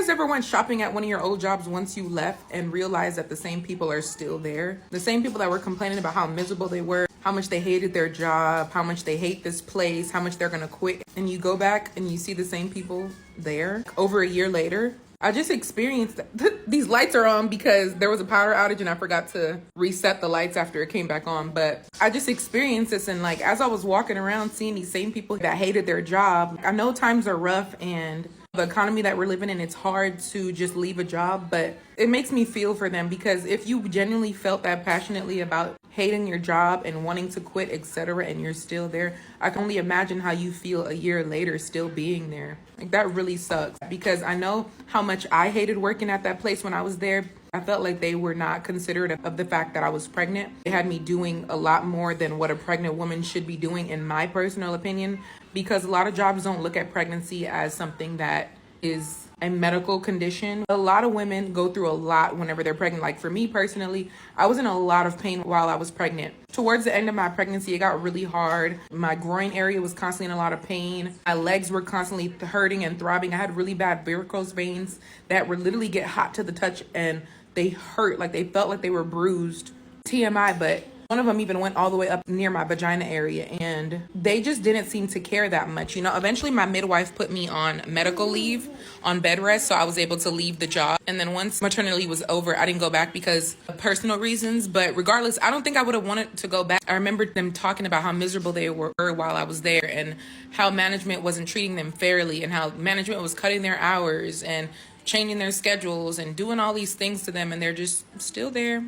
guys ever went shopping at one of your old jobs once you left and realized that the same people are still there? The same people that were complaining about how miserable they were, how much they hated their job, how much they hate this place, how much they're gonna quit. And you go back and you see the same people there over a year later. I just experienced that. These lights are on because there was a power outage and I forgot to reset the lights after it came back on. But I just experienced this, and like as I was walking around seeing these same people that hated their job, I know times are rough and the economy that we're living in, it's hard to just leave a job, but it makes me feel for them, because if you genuinely felt that passionately about hating your job and wanting to quit, etc., and you're still there, I can only imagine how you feel a year later still being there. Like, that really sucks, because I know how much I hated working at that place when I was there. I felt like they were not considerate of the fact that I was pregnant. They had me doing a lot more than what a pregnant woman should be doing, in my personal opinion, because a lot of jobs don't look at pregnancy as something that is a medical condition. A lot of women go through a lot whenever they're pregnant. Like for me personally, I was in a lot of pain while I was pregnant. Towards the end of my pregnancy, it got really hard. My groin area was constantly in a lot of pain. My legs were constantly hurting and throbbing. I had really bad varicose veins that would literally get hot to the touch and they hurt, like they felt like they were bruised. TMI, but one of them even went all the way up near my vagina area, and they just didn't seem to care that much. You know, eventually my midwife put me on medical leave, on bed rest, so I was able to leave the job. And then once maternity leave was over, I didn't go back because of personal reasons. But regardless, I don't think I would have wanted to go back. I remember them talking about how miserable they were while I was there, and how management wasn't treating them fairly, and how management was cutting their hours and changing their schedules and doing all these things to them, and they're just still there,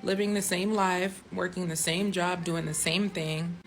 living the same life, working the same job, doing the same thing.